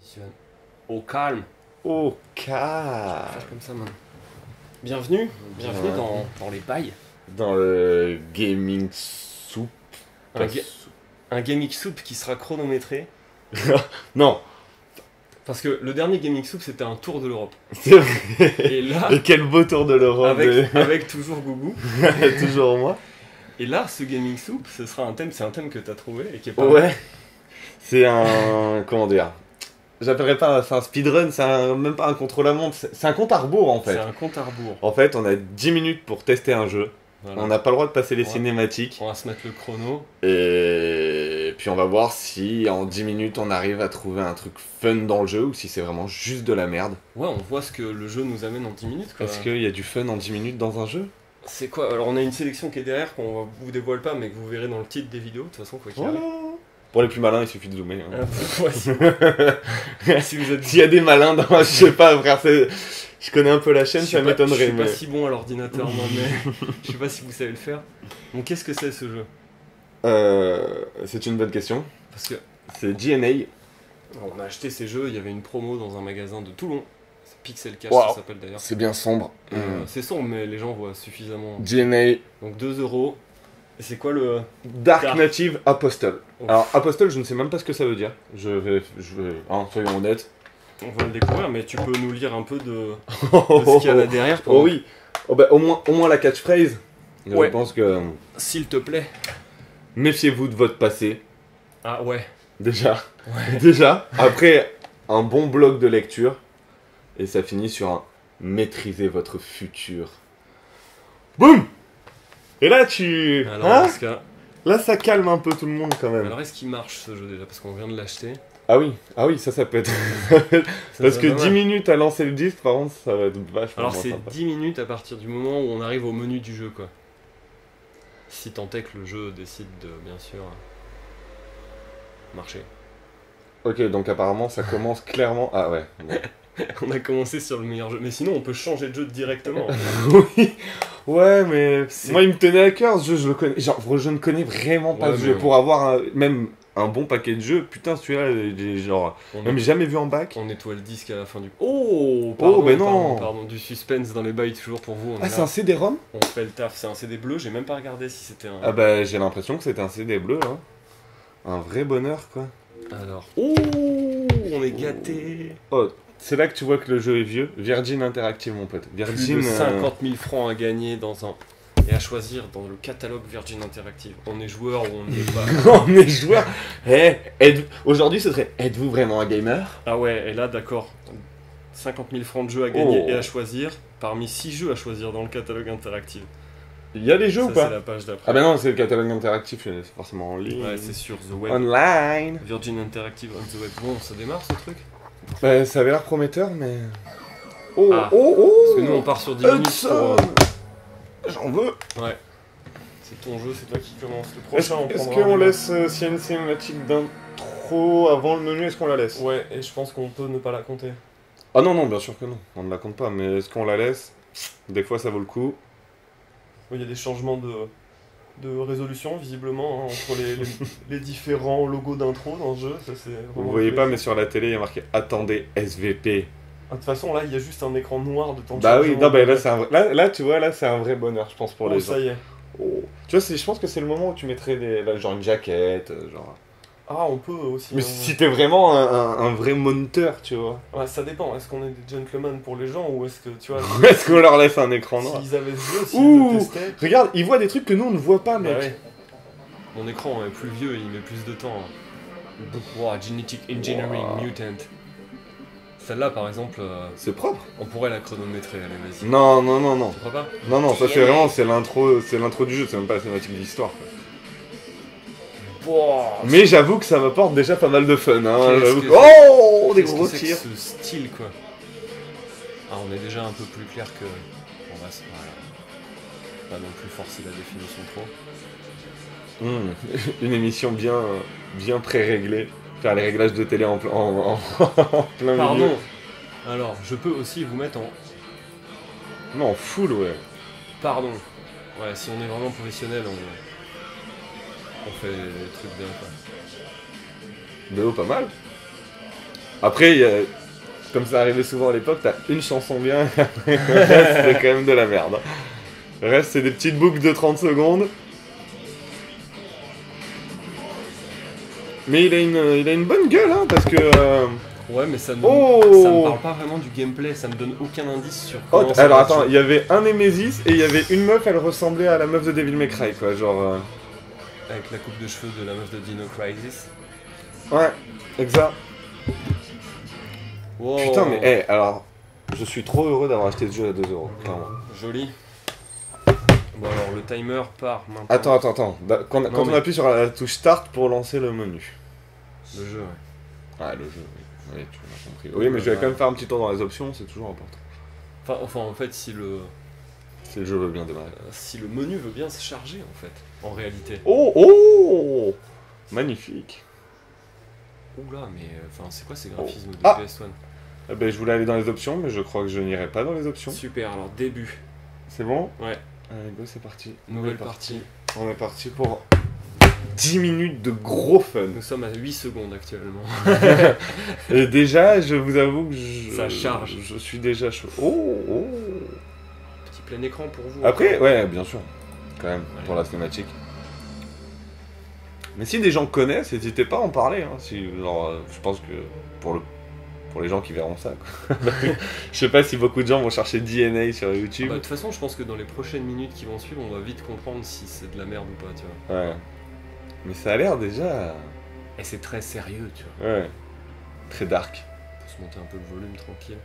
Suzanne. Au calme. Au Je vais cas faire comme ça maintenant. Bienvenue dans les bails. dans le gaming soup. Un, un Gaming Soup qui sera chronométré. Non, Parce que le dernier Gaming Soup c'était un tour de l'Europe. c'est vrai. Et là, Et quel beau tour de l'Europe. avec toujours Gougou. Toujours moi. Et là, ce Gaming Soup, ce sera un thème, c'est un thème que t'as trouvé et qui est pas. Ouais. C'est un... Comment dire, j'appellerais pas ça un speedrun, même pas un contre-la-montre, c'est un compte à rebours en C'est fait. un compte à rebours. En fait, on a 10 minutes pour tester un jeu. Voilà. On n'a pas le droit de passer les Ouais. cinématiques. On va se mettre le chrono. Et puis on va voir si en 10 minutes on arrive à trouver un truc fun dans le jeu ou si c'est vraiment juste de la merde. Ouais, on voit ce que le jeu nous amène en 10 minutes. Quoi. Est-ce qu'il y a du fun en 10 minutes dans un jeu? C'est quoi? Alors, on a une sélection qui est derrière qu'on vous dévoile pas, mais que vous verrez dans le titre des vidéos. De toute façon, quoi qu'il Voilà. arrive. Pour les plus malins, il suffit de zoomer. Hein. Ouais, si vous êtes. S'il y a des malins dans... Je sais pas, frère, je connais un peu la chaîne, Je suis ça m'étonnerait. Je suis Mais... pas si bon à l'ordinateur, moi, mais je sais pas si vous savez le faire. Donc, qu'est-ce que c'est ce jeu? C'est une bonne question. Parce que C'est DNA. on a acheté ces jeux, il y avait une promo dans un magasin de Toulon. C'est Pixel Cash, Wow. ça s'appelle d'ailleurs. C'est bien sombre. C'est sombre, mais les gens voient suffisamment. DNA Donc 2 €. Et c'est quoi le. Dark Dark. Native Apostle. Ouf. Alors, Apostle, je ne sais même pas ce que ça veut dire. Soyons honnêtes. On va le découvrir, mais tu peux nous lire un peu de ce qu'il y a là derrière. Oh oui. Oh bah, au moins la catchphrase. Ouais. Je pense que... S'il te plaît. Méfiez-vous de votre passé. Ah ouais. Déjà. Ouais. Déjà. Après, un bon bloc de lecture. Et ça finit sur un maîtrisez votre futur. Boum. Et là, tu... Alors, Hein dans ce cas. Là, ça calme un peu tout le monde quand même. Alors, est-ce qu'il marche ce jeu déjà? Parce qu'on vient de l'acheter. Ah oui, ça peut être... Ça Parce va que pas 10 mal. minutes à lancer le disque, par contre, ça va être vachement Alors, moins c'est sympa. 10 minutes à partir du moment où on arrive au menu du jeu, quoi. Si tant est que le jeu décide de, bien sûr, marcher. Ok, donc apparemment, ça commence clairement... Ah ouais. Bon. On a commencé sur le meilleur jeu. Mais sinon, on peut changer de jeu directement. Oui, ouais, mais C'est- moi il me tenait à cœur ce jeu, je le connais. Genre, je ne connais vraiment pas Ouais, ce jeu. mais- Pour avoir même un bon paquet de jeux, putain, celui-là, j'ai genre On, même jamais vu en bac. on nettoie le disque à la fin du. Oh, pardon, ben non. pardon, du suspense dans les bails toujours pour vous. On, Ah, est c'est là. un CD-ROM? On fait le taf. C'est un CD bleu. J'ai même pas regardé si c'était un. Ah bah, j'ai l'impression que c'était un CD bleu, là. Un vrai bonheur, quoi. Alors. Oh, on est gâté. Oh, c'est là que tu vois que le jeu est vieux. Virgin Interactive, mon pote. Plus Virgin. de 50 000 francs à gagner dans un. Et à choisir dans le catalogue Virgin Interactive. On est joueur ou on n'est pas. On est joueur. Aujourd'hui, ce serait êtes-vous vraiment un gamer? Ah ouais, et là, d'accord. 50 000 francs de jeu à gagner Oh. et à choisir. Parmi 6 jeux à choisir dans le catalogue interactif. Il y a des jeux Ça, ou c'est pas? la page d'après. Ah bah non, c'est le catalogue interactif, c'est forcément en ligne. Ouais, c'est sur The Web. Online. Virgin Interactive on the Web. Bon, ça démarre ce truc? Bah, ça avait l'air prometteur, mais... Oh, Ah. oh, oh. Parce que nous, on part sur 10 minutes pour. Hudson. J'en veux. Ouais. C'est ton jeu, c'est toi qui commence. Le Est-ce prochain, on est-ce prendra qu'on un- laisse, s'il y a une cinématique d'intro avant le menu, est-ce qu'on la laisse? Ouais, et je pense qu'on peut ne pas la compter. Ah non, non, bien sûr que non, on ne la compte pas, mais est-ce qu'on la laisse? Des fois, ça vaut le coup. Il y a des changements de résolution, visiblement, hein, entre les différents logos d'intro dans le jeu. Ça, c'est Vous vraiment voyez le pas, plaisir. mais sur la télé, il y a marqué « Attendez, SVP Ah, de toute façon, là, il y a juste un écran noir de temps ». Bah oui, non, bah là, c'est un vrai... là, tu vois, là, c'est un vrai bonheur, je pense, pour Oh, les gens. ça y est. Oh. Tu vois, je pense que c'est le moment où tu mettrais là, genre une jaquette, genre... Ah, on peut aussi. Mais hein. si t'es vraiment un vrai moniteur, tu vois. Ouais, ça dépend. Est-ce qu'on est des gentlemen pour les gens ou est-ce que, tu vois, Est-ce qu'on leur laisse un écran noir? s'ils avaient ce jeu, s'ils Ouh. le testaient... Regarde, ils voient des trucs que nous, on ne voit pas, Bah mec. ouais. Mon écran est plus vieux, il met plus de temps. Wow, Genetic Engineering Wow. Mutant. Celle-là, par exemple, C'est propre. on pourrait la chronométrer. Allez, vas-y. Non, non, non, non. Tu crois pas? Non, non, ça c'est vraiment, c'est l'intro du jeu, c'est même pas la cinématique de l'histoire. quoi. Wow. Mais j'avoue que ça m'apporte déjà pas mal de fun, hein. Qu'est-ce J'avoue que que- c'est- Oh, des Qu'est-ce que gros c'est que tirs. ce style, quoi. Ah, on est déjà un peu plus clair que... On va se... Voilà. Pas non plus forcer la définition trop. Une émission bien pré-réglée. Faire les réglages de télé en en plein milieu. Pardon. Alors, je peux aussi vous mettre en... Non, full, ouais. Pardon. Ouais, si on est vraiment professionnel, on fait des trucs bien, quoi. BO pas mal. Après, comme ça arrivait souvent à l'époque, t'as une chanson bien, et après, le reste, c'est quand même de la merde. Hein. Le reste, c'est des petites boucles de 30 secondes. Mais il a une bonne gueule, hein, parce que... Ouais, mais ça me parle pas vraiment du gameplay, ça me donne aucun indice sur comment ça alors marche. attends, il y avait un Nemesis et il y avait une meuf, elle ressemblait à la meuf de Devil May Cry, quoi, genre... Avec la coupe de cheveux de la meuf de Dino Crisis. Ouais, exact. Wow. Putain, mais alors, je suis trop heureux d'avoir acheté ce jeu à 2 €, clairement. Joli. Bon alors, le timer part maintenant. Attends. Quand on appuie sur la touche Start pour lancer le menu. Le jeu, ouais. Ah, le jeu, oui. Oui, tu m'as compris. Oui, mais je vais quand même faire un petit tour dans les options, c'est toujours important. Enfin, en fait, si le jeu veut bien démarrer. Si le menu veut bien se charger, en fait, en réalité. Oh magnifique. Oula, mais enfin, c'est quoi ces graphismes de Ah PS1? Eh ben, je voulais aller dans les options, mais je crois que je n'irai pas dans les options. Super, alors début. C'est bon? Ouais. Allez, go, c'est parti. Nouvelle partie. On est parti pour 10 minutes de gros fun. Nous sommes à 8 secondes actuellement. Et déjà, je vous avoue que ça charge. Je suis déjà chaud. Oh Petit plein écran pour vous. Après, ouais, bien sûr. Quand même, Allez. pour la cinématique. Mais si des gens connaissent, n'hésitez pas à en parler. Hein, genre, je pense que pour les gens qui verront ça. Quoi. Je sais pas si beaucoup de gens vont chercher DNA sur YouTube. De toute façon, je pense que dans les prochaines minutes qui vont suivre, on va vite comprendre si c'est de la merde ou pas, tu vois. Ouais. Mais ça a l'air déjà... Et c'est très sérieux, tu vois. Ouais. Très dark. On peut se monter un peu le volume tranquille.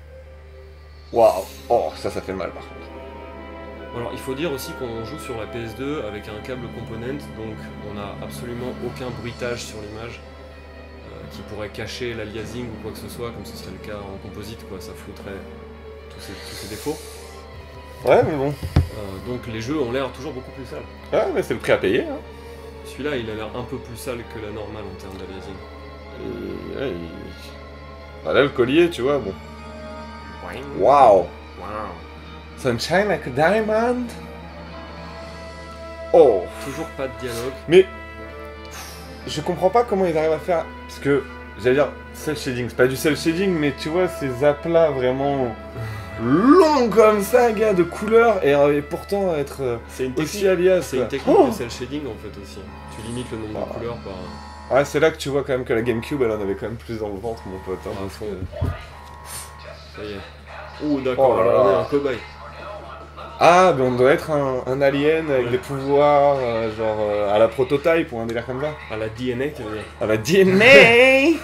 Waouh. Oh, ça fait mal par contre. Alors, il faut dire aussi qu'on joue sur la PS2 avec un câble component, donc on n'a absolument aucun bruitage sur l'image qui pourrait cacher l'aliasing ou quoi que ce soit, comme ce serait le cas en composite, quoi. Ça flouterait tous ces défauts. Ouais, mais bon. Donc les jeux ont l'air toujours beaucoup plus sales. Ouais, mais c'est le prix à payer. Hein. Celui-là, il a l'air un peu plus sale que la normale en termes d'aliasing. Ouais, bah là, le collier, tu vois, bon. Waouh. Sunshine like a diamond. Oh. Toujours pas de dialogue. Mais je comprends pas comment ils arrivent à faire, parce que j'allais dire cel shading, c'est pas du cel shading, mais tu vois ces aplats vraiment longs comme ça, gars, de couleurs, et pourtant être c'est une aussi alias. C'est une technique de cel shading en fait aussi. Tu limites le nombre de couleurs par. Ouais, c'est là que tu vois quand même que la GameCube, elle en avait quand même plus dans le ventre, mon pote. Hein, parce que... Ça y est. Oh d'accord, alors on est un cobaye. Ah, mais on doit être un alien avec des pouvoirs, genre à la prototype ou un délire comme ça. À la DNA, tu veux dire. À la DNA.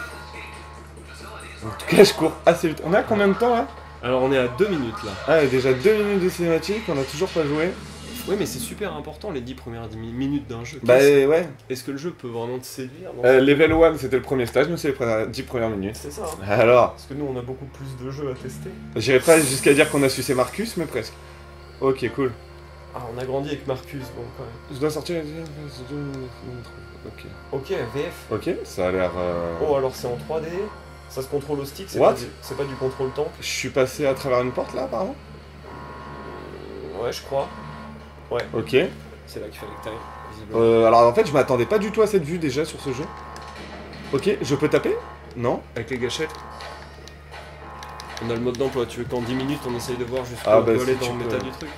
En tout cas, je cours assez vite. On a combien de temps là? Alors on est à 2 minutes là. Ah, déjà 2 minutes de cinématique, on a toujours pas joué. Oui, mais c'est super important les 10 premières minutes d'un jeu. Bah ouais. Est-ce que le jeu peut vraiment te séduire? Level 1, c'était le premier stage, mais c'est les 10 premières minutes. C'est ça. Hein. Alors. Parce que nous, on a beaucoup plus de jeux à tester. J'irai pas jusqu'à dire qu'on a sucé Marcus, mais presque. Ok, cool. Ah, on a grandi avec Marcus, bon, quand même. Je dois sortir... Ok. Ok, VF. Ok, ça a l'air... Oh, alors c'est en 3D, ça se contrôle au stick, c'est pas du contrôle tank. Je suis passé à travers une porte, là, apparemment. Ouais, je crois. Ouais. Ok. C'est là qu'il fallait que t'ailles, visiblement. Alors, en fait, je m'attendais pas du tout à cette vue, déjà, sur ce jeu. Ok, je peux taper? Non. Avec les gâchettes. On a le mode d'emploi, tu veux qu'en 10 minutes, on essaye de voir jusqu'où on peut si aller dans tu le peux. méta du truc.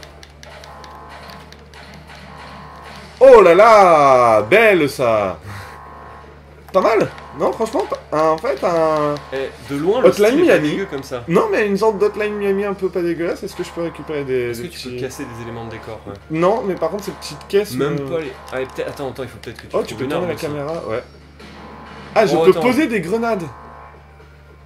Oh là là, belle ça. Pas mal. Non, franchement, en fait, un... de loin, le Hotline style est pas Miami. dégueu comme ça. Non, mais une sorte d'Hotline Miami un peu pas dégueulasse. Est-ce que je peux récupérer des... Est-ce que tu peux casser des éléments de décor? Ouais. Non, mais par contre, ces petites caisses... Même pas les... Ah, attends, il faut peut-être que tu... Oh, tu peux tourner la aussi. caméra, ouais. Ah, je peux poser des grenades.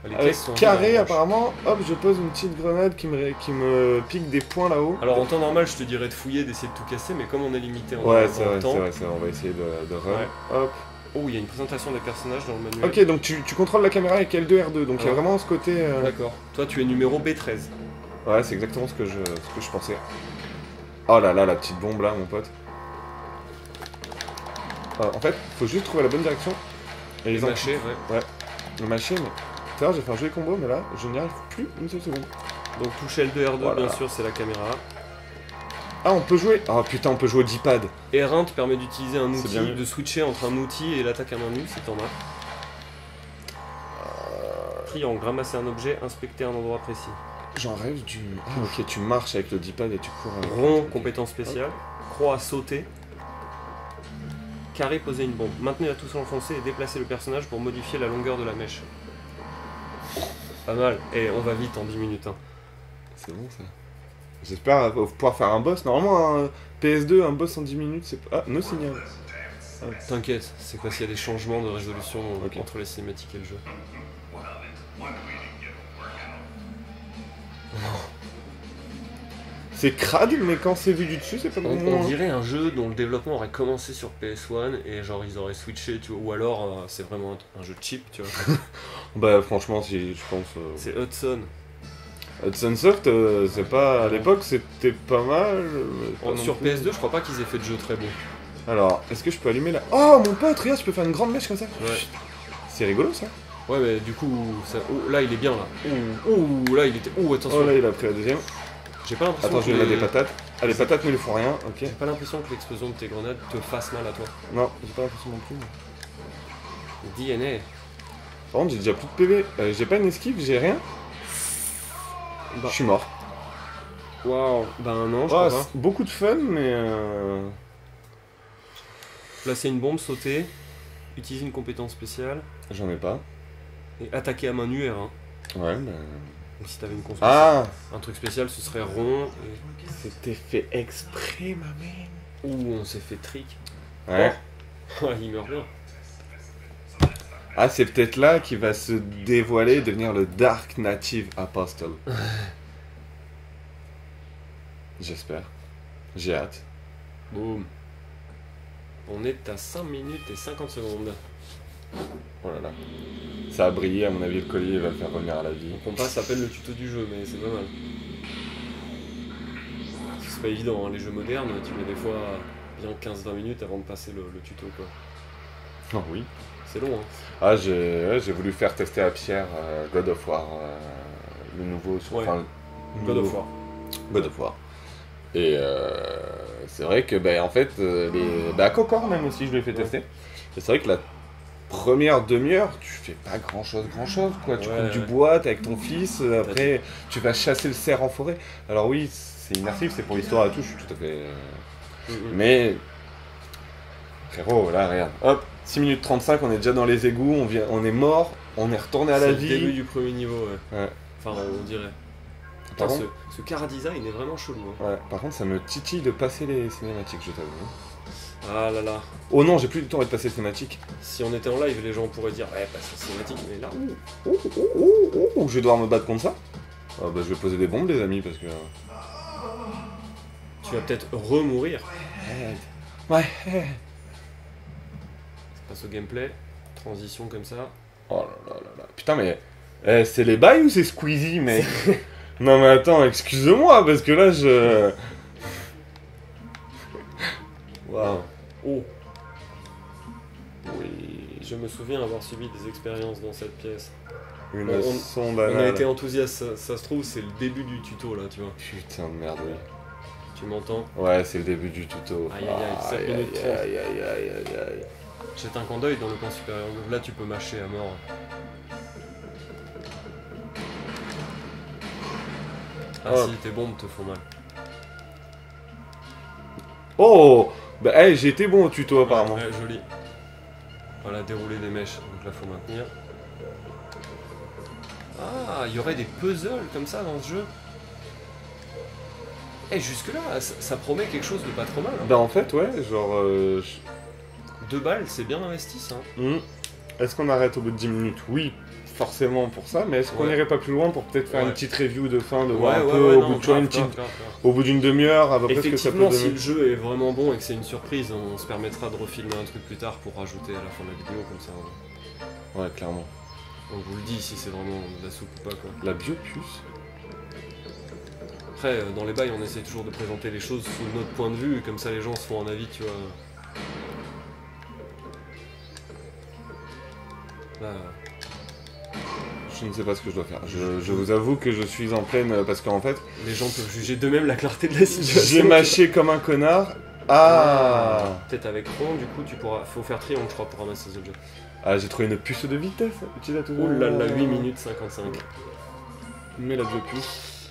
Les Avec caisses sont carré, en apparemment. Hop, je pose une petite grenade qui me pique des points là-haut. Alors en temps normal, je te dirais de fouiller, d'essayer de tout casser, mais comme on est limité en Ouais, c'est temps... vrai, on va essayer de run. Ouais. Hop. Oh, il y a une présentation des personnages dans le manuel. Ok, donc tu contrôles la caméra avec L2, R2, donc il y a vraiment ce côté... D'accord. Toi, tu es numéro B13. Ouais, c'est exactement ce que je pensais. Oh là là, la petite bombe là, mon pote. En fait, faut juste trouver la bonne direction. Et Les mâchés, ouais. Ouais, le mâcher, mais... Tout à l'heure, j'ai fait un joli combo, mais là, je n'y arrive plus une seule seconde. Donc touche L2, R2, Voilà. bien sûr, c'est la caméra. Ah, on peut jouer... Oh putain, on peut jouer au D-pad. R1 te permet d'utiliser un outil, bien. de switcher entre un outil et l'attaque à main nue, si t'en as. triangle, ramasser un objet, inspecter un endroit précis. J'en rêve du... Ah ok, tu marches avec le D-pad et tu cours... Rond, compétence spéciale. Croix, sauter. Carré, poser une bombe. Maintenez la touche enfoncée et déplacer le personnage pour modifier la longueur de la mèche. Pas mal. Et on va vite en 10 minutes. Hein. C'est bon ça. J'espère pouvoir faire un boss. Normalement, un PS2, un boss en 10 minutes, c'est pas... Ah, no signal. T'inquiète, c'est quoi s'il y a des changements de résolution Ok. entre les cinématiques et le jeu. C'est crade, mais quand c'est vu du dessus, c'est pas vraiment... On dirait un jeu dont le développement aurait commencé sur PS1 et genre ils auraient switché, tu vois, ou alors c'est vraiment un jeu cheap, tu vois. Bah franchement, si je pense... C'est Hudson. Hudson Soft, c'est pas... À l'époque, c'était pas mal. Pas non Sur plus. PS2, je crois pas qu'ils aient fait de jeu très bon. Alors, est-ce que je peux allumer la... Oh mon pote, regarde, je peux faire une grande mèche comme ça. Ouais. C'est rigolo ça. Ouais, mais du coup, ça... oh, là il est bien là. Ouh, là il était. Ouh, attention. Oh là, il a pris la deuxième. J'ai pas l'impression Attends, que je vais mettre des patates. Ah, les patates ne lui font rien, ok. J'ai pas l'impression que l'explosion de tes grenades te fasse mal à toi. Non, j'ai pas l'impression non plus. DNA. Par contre, j'ai déjà plus de PV. J'ai pas une esquive, j'ai rien. Bah, Je suis mort. waouh. Ben non, je Oh, crois pas. beaucoup de fun, mais... Placer une bombe, sauter, utiliser une compétence spéciale J'en ai pas. et attaquer à main nue R1. Ouais, bah... Donc si t'avais une console, Ah, un truc spécial, ce serait rond et... c'était fait exprès, ma mère. Ouh, on s'est fait trick. Ouais. Ouais, il meurt bien. Ah, c'est peut-être là qu'il va se dévoiler et devenir le Dark Native Apostle. J'espère. J'ai hâte. Boum. On est à 5 minutes et 50 secondes. Oh là là. Ça a brillé, à mon avis, le collier va le faire revenir à la vie. Donc on passe à peine le tuto du jeu, mais c'est pas mal. C'est pas évident, hein, les jeux modernes, tu mets des fois bien 15-20 minutes avant de passer le tuto, quoi. Oh oui. C'est long, hein. Ah, j'ai voulu faire tester à Pierre God of War, le nouveau sur... Ouais. enfin, God of nouveau- War. God of War. Et c'est vrai que, en fait, à Cocor même aussi, je lui ai fait Ouais. tester. Et c'est vrai que la première demi-heure, tu fais pas grand-chose, quoi. Tu Ouais, coupes du ouais. bois, t'es avec ton fils, après, tu vas chasser le cerf en forêt. Alors oui, c'est immersif, c'est pour l'histoire et tout, je suis tout à fait... Mais... Frérot, là, regarde. Hop, 6 minutes 35, on est déjà dans les égouts, on est mort, on est retourné à la C'est le début vie. du premier niveau, ouais. Ouais. Enfin, on dirait. Par Putain, contre, ce cara design est vraiment chelou, hein. ouais, par contre, ça me titille de passer les cinématiques, je t'avoue. Ah là là. Oh non, j'ai plus du temps de passer les cinématiques. Si on était en live, les gens pourraient dire, ouais, passe la cinématique, mais là, Je vais devoir me battre contre ça. Ah bah, je vais poser des bombes, les amis, parce que... tu vas peut-être remourir. Ouais. Passe au gameplay, transition comme ça. Oh là là là là. Putain, mais... c'est les bails ou c'est Squeezie, mec? Non mais attends, excuse-moi, parce que là, je... Waouh. Oh, Oui. je me souviens avoir subi des expériences dans cette pièce. Une sonde On a anale. été enthousiaste, ça se trouve, c'est le début du tuto là, tu vois. Putain de merde, oui. Tu m'entends? Ouais, c'est le début du tuto. Aïe, aïe, aïe, 7 minutes 30. aïe, aïe, aïe, aïe, aïe. Jette un coin d'œil dans le coin supérieur. Là, tu peux mâcher à mort. Ah Oh. si, tes bombes te font mal. Oh bah, hey, j'ai été bon au tuto, apparemment. Ouais, joli. Voilà, dérouler des mèches, donc là faut maintenir. Ah, il y aurait des puzzles comme ça dans ce jeu. Et jusque là, ça promet quelque chose de pas trop mal. Hein. Bah en fait, ouais, genre... 2 balles, c'est bien investi ça. Est-ce qu'on arrête au bout de 10 minutes? Oui, forcément pour ça, mais est-ce qu'on Ouais. irait pas plus loin pour peut-être faire Ouais. une petite review de fin, de voir un peu non, au bout de tu vois, grave, une petite... grave. Au bout d'une demi-heure, à peu près ce que ça peut Effectivement, si donner. le jeu est vraiment bon et que c'est une surprise, on se permettra de refilmer un truc plus tard pour rajouter à la fin de la vidéo comme ça. Ouais, clairement. On vous le dit si c'est vraiment de la soupe ou pas quoi. La biopuce. Après, dans les bails, on essaie toujours de présenter les choses sous notre point de vue, et comme ça les gens se font un avis, tu vois. Là, Je ne sais pas ce que je dois faire. Je vous avoue que je suis en pleine... Parce qu'en fait, les gens peuvent juger d'eux-mêmes la clarté de la situation. j'ai mâché comme un connard. Ah. Peut-être avec rond, du coup, tu pourras. Faut faire triangle, je crois, pour ramasser ces objets. Ah, j'ai trouvé une puce de vitesse utilisateur. Oh là là, 8 minutes 55. Mets la 2 puces.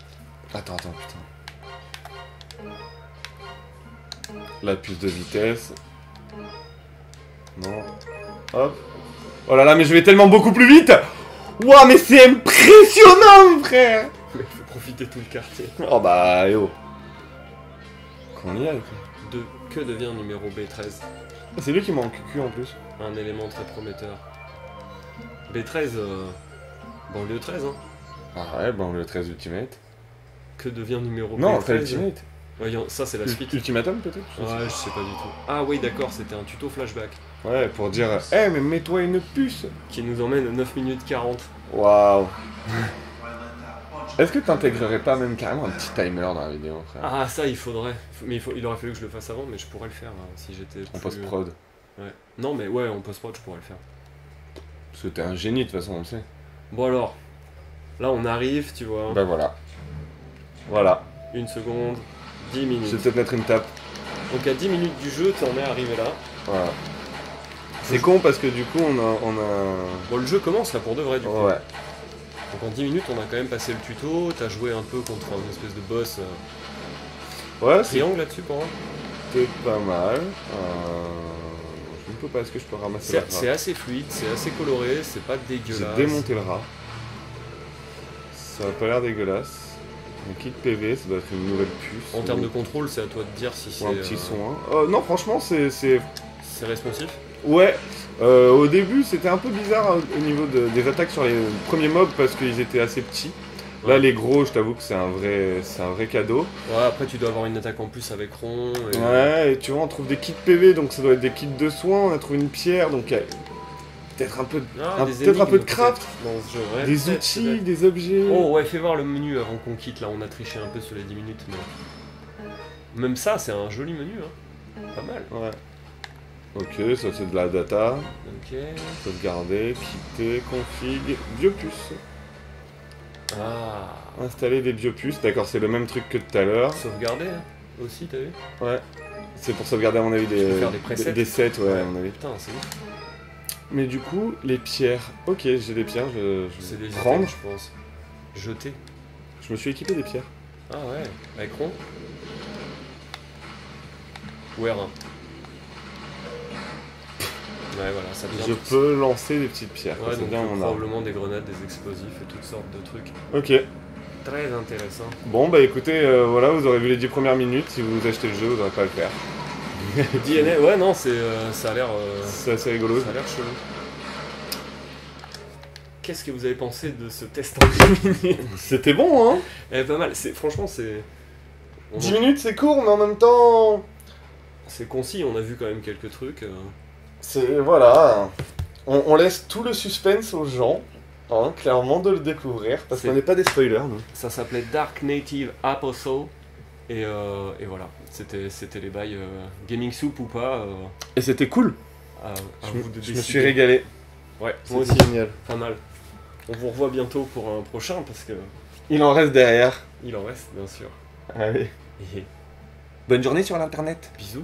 Attends, putain. La puce de vitesse. Non. Hop. Oh là là, mais je vais tellement beaucoup plus vite. Ouah, mais c'est impressionnant, frère. Il faut profiter tout le quartier. Oh bah, yo. Qu'on y aille, quoi. Que devient numéro B13? C'est lui qui m'a en cucu en plus. Un élément très prometteur. B13, banlieue 13, hein. Ah ouais, bon, le 13 Ultimate. Que devient numéro Non, B13? après Ultimate. Voyons, ça c'est la suite. Ultimatum peut-être. Ouais, je sais pas du tout. Ah oui, d'accord, c'était un tuto flashback. Ouais, pour dire, eh mais mets-toi une puce. Qui nous emmène à 9 minutes 40. Waouh. Est-ce que t'intégrerais pas même carrément un petit timer dans la vidéo, frère? Ah, ça il faudrait. Mais il aurait fallu que je le fasse avant, mais je pourrais le faire si j'étais. En plus- post-prod. Ouais. Non, mais ouais, en post-prod, je pourrais le faire. Parce que t'es un génie de toute façon, on le sait. Bon alors, là on arrive, tu vois. Bah voilà. Voilà. 1 seconde, 10 Je minutes. vais peut-être mettre une tape. Donc à 10 minutes du jeu, t'en es arrivé là. Voilà. C'est con parce que du coup on a... Bon, le jeu commence là pour de vrai, du coup. Ouais. Donc en 10 minutes, on a quand même passé le tuto. T'as joué un peu contre une espèce de boss. Ouais, c'est Triangle là-dessus pour moi. pas mal. Je ne peux pas, est-ce que je peux ramasser la C'est trappe? assez fluide, c'est assez coloré, c'est pas J'ai dégueulasse. démonté le rat. Ça a pas l'air dégueulasse. Un kit PV, ça doit être une nouvelle puce. En termes de contrôle, c'est à toi de dire si c'est. Ou un petit soin. Non, franchement, c'est... C'est responsif. Ouais, au début c'était un peu bizarre au niveau des attaques sur les premiers mobs parce qu'ils étaient assez petits. Là Ouais. les gros, je t'avoue que c'est un vrai cadeau. Ouais, après tu dois avoir une attaque en plus avec rond. Et... Ouais, et tu vois on trouve des kits PV donc ça doit être des kits de soins, on a trouvé une pierre donc peut-être un peu Ah, des peut-être un peu de énigmes, craft, peut-être, dans ce jeu. Ouais, des peut-être, outils, peut-être. des objets. Oh ouais, fais voir le menu avant qu'on quitte, là on a triché un peu sur les 10 minutes. Mais... Même ça, c'est un joli menu, hein. Pas mal. Ouais. Ok, ça c'est de la data. Ok. Sauvegarder, quitter, config, biopuce. Ah. Installer des biopuces, d'accord, c'est le même truc que tout à l'heure. Sauvegarder hein, aussi, t'as vu? Ouais. C'est pour sauvegarder à mon avis Tu peux faire des presets. des sets, ouais, à mon avis. Putain, c'est ouf. Mais du coup, les pierres. Ok, j'ai des pierres, je C'est vais des prendre. items, je pense. Jeter. Je me suis équipé des pierres. Ah ouais. Avec rond. Ou R1. Ouais, voilà, ça vient. Je peux lancer des petites pierres. Ouais, c'est donc bien mon arme. probablement des grenades, des explosifs et toutes sortes de trucs. Ok. Très intéressant. Bon, bah écoutez, voilà, vous aurez vu les 10 premières minutes. Si vous achetez le jeu, vous n'aurez pas à le faire. DNA, ouais, non, c'est, ça a l'air. C'est assez rigolo. Ça a l'air chelou. Qu'est-ce que vous avez pensé de ce test en 10 minutes? C'était bon, hein? Pas mal, franchement, c'est. 10 minutes, c'est court, mais en même temps. C'est concis, on a vu quand même quelques trucs. C'est. Voilà. On laisse tout le suspense aux gens, hein, clairement, de le découvrir. Parce C'est- qu'on n'est pas des spoilers, nous. Ça s'appelait Dark Native Apostle. Et voilà, c'était les bails Gaming Soup ou pas. Et c'était cool. À Je vous de me décider. suis régalé. Ouais, moi aussi, C'était génial. pas mal. On vous revoit bientôt pour un prochain parce que Il en reste derrière. il en reste, bien sûr. Allez. Et Bonne journée sur l'internet. bisous.